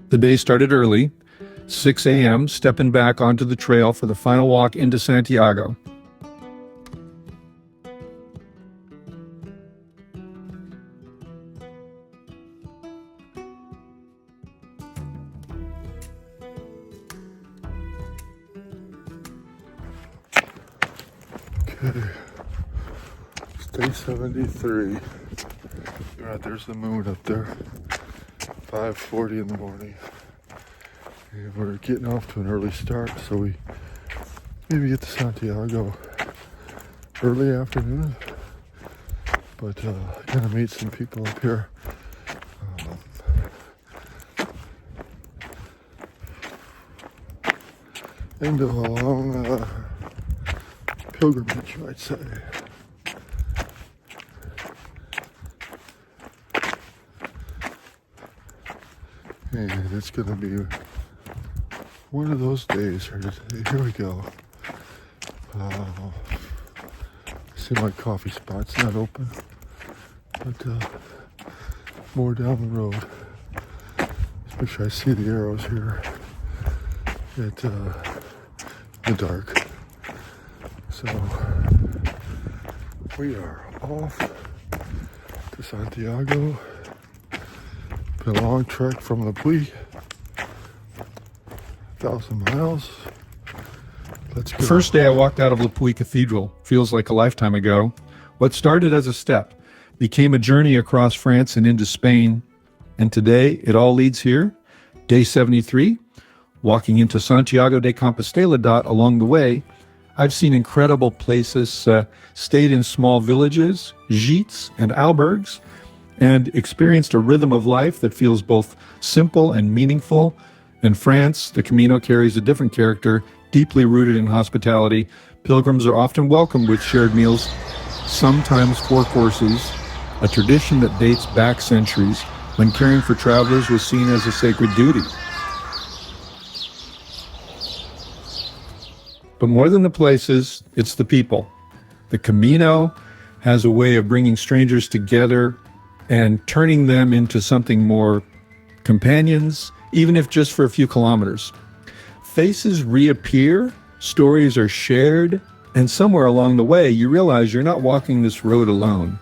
The day started early, 6 a.m., stepping back onto the trail for the final walk into Santiago. Okay, it's day 73. Right, there's the moon up there. 5:40 in the morning. And we're getting off to an early start, so we maybe get to Santiago early afternoon. But gonna meet some people up here. And go along pilgrimage, you might say. And it's gonna be one of those days here today. Here we go. See, my coffee spot's not open, but more down the road. Let's make sure I see the arrows here at the dark. So we are off to Santiago. Been a long trek from Le Puy, 1,000 miles. Let's go. The first day I walked out of Le Puy Cathedral, feels like a lifetime ago. What started as a step became a journey across France and into Spain. And today it all leads here. Day 73, walking into Santiago de Compostela. Along the way, I've seen incredible places, stayed in small villages, gîtes and albergues, and experienced a rhythm of life that feels both simple and meaningful. In France, the Camino carries a different character, deeply rooted in hospitality. Pilgrims are often welcomed with shared meals, sometimes 4 courses, a tradition that dates back centuries when caring for travelers was seen as a sacred duty. But more than the places, it's the people. The Camino has a way of bringing strangers together and turning them into something more, companions, even if just for a few kilometers. Faces reappear, stories are shared, and somewhere along the way, you realize you're not walking this road alone.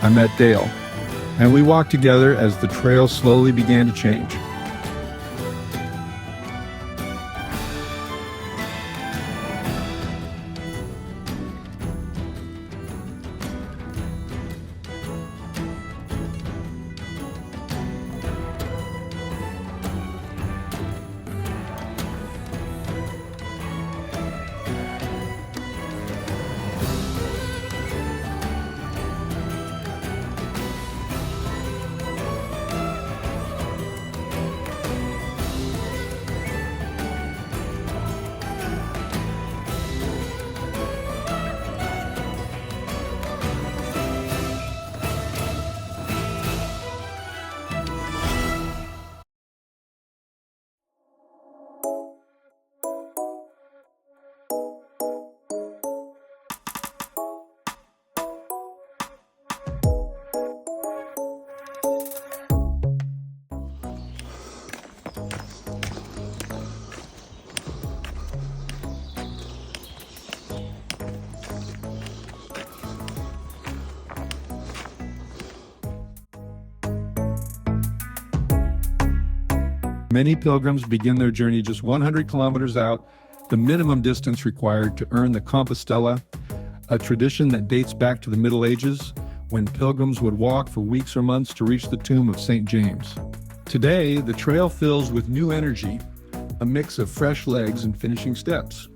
I met Dale, and we walked together as the trail slowly began to change. Many pilgrims begin their journey just 100 kilometers out, the minimum distance required to earn the Compostela, a tradition that dates back to the Middle Ages, when pilgrims would walk for weeks or months to reach the tomb of St. James. Today, the trail fills with new energy, a mix of fresh legs and finishing steps.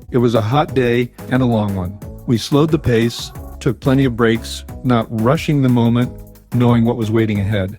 It was a hot day and a long one. We slowed the pace, took plenty of breaks, not rushing the moment, knowing what was waiting ahead.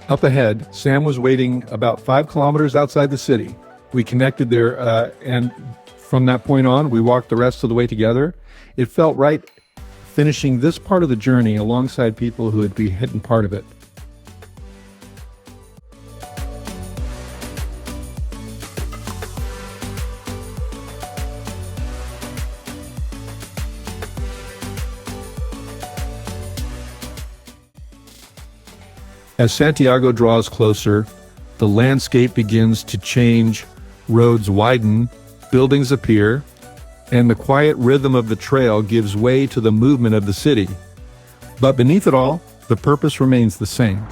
Up ahead, Sam was waiting about 5 kilometers outside the city. We connected there, and from that point on, we walked the rest of the way together. It felt right finishing this part of the journey alongside people who had been hitting part of it. As Santiago draws closer, the landscape begins to change, roads widen, buildings appear, and the quiet rhythm of the trail gives way to the movement of the city. But beneath it all, the purpose remains the same.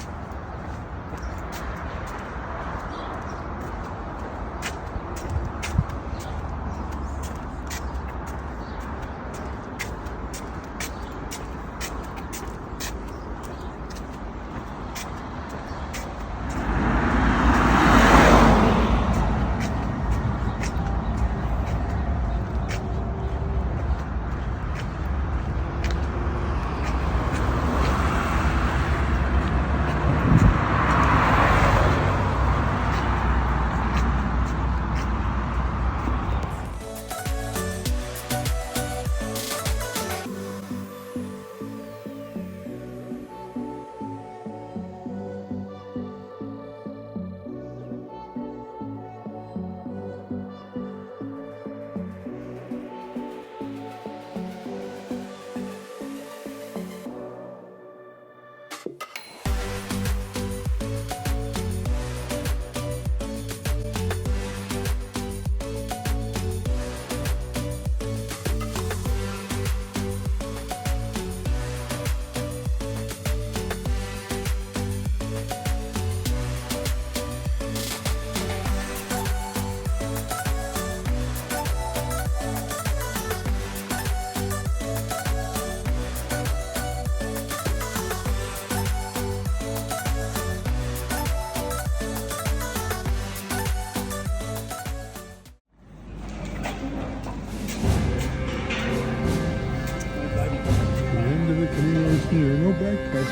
Here, no backpack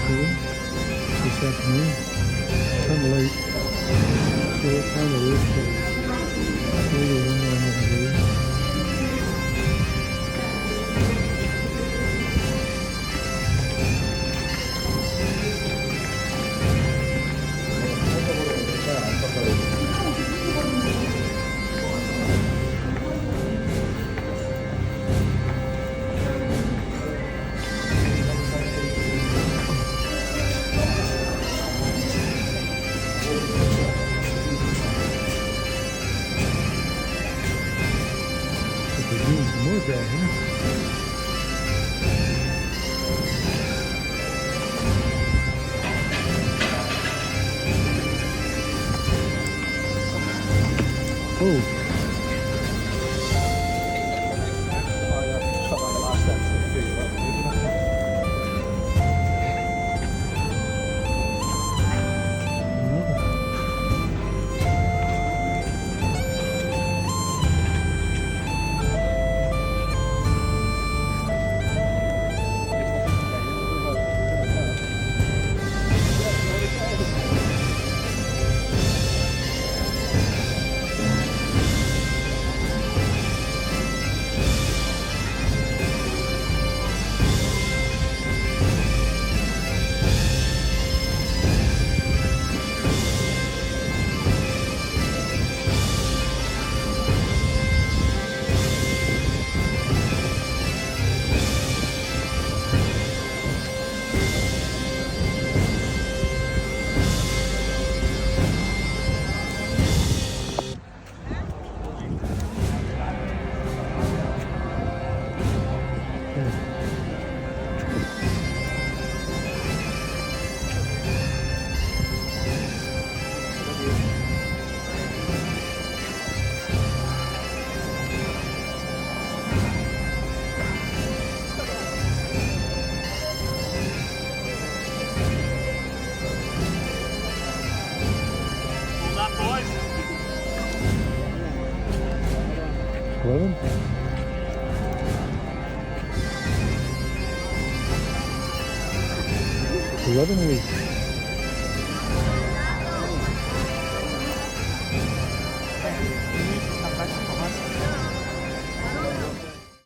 cool. This afternoon. Kind of late. So what time it is, but earlier than normal. 11?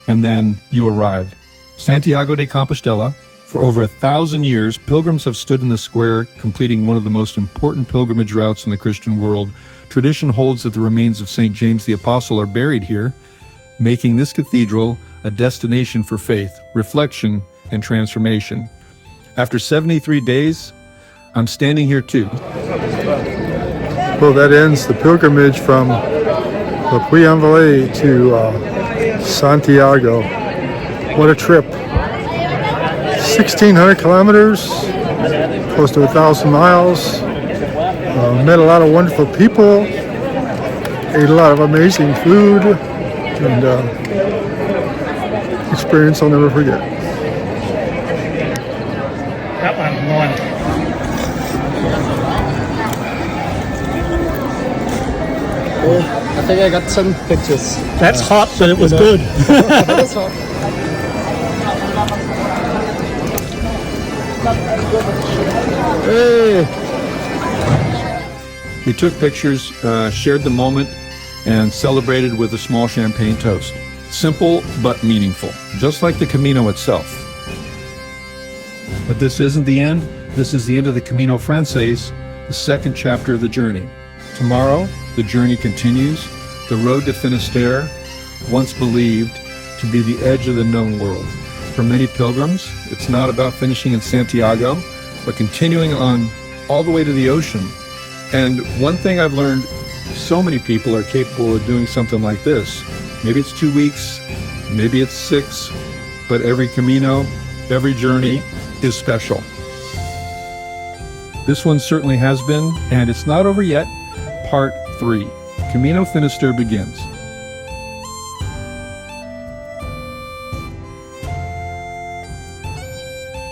And then you arrive. Santiago de Compostela. For over 1,000 years, pilgrims have stood in the square, completing one of the most important pilgrimage routes in the Christian world. Tradition holds that the remains of St. James the Apostle are buried here, making this cathedral a destination for faith, reflection, and transformation. After 73 days, I'm standing here too. Well, that ends the pilgrimage from the Podiensis to Santiago. What a trip. 1,600 kilometers, close to 1,000 miles. Met a lot of wonderful people, ate a lot of amazing food, and experience I'll never forget. That one. I think I got some pictures. That's hot, but it was good. That's hot. Hey! We took pictures, shared the moment, and celebrated with a small champagne toast. Simple but meaningful, just like the Camino itself. But this isn't the end. This is the end of the Camino Francés, the second chapter of the journey. Tomorrow, the journey continues. The road to Finisterre, once believed to be the edge of the known world. For many pilgrims, it's not about finishing in Santiago, but continuing on all the way to the ocean. And one thing I've learned, so many people are capable of doing something like this. Maybe it's 2 weeks, maybe it's 6, but every Camino, every journey is special. This one certainly has been, and it's not over yet. Part 3, Camino Finisterre begins.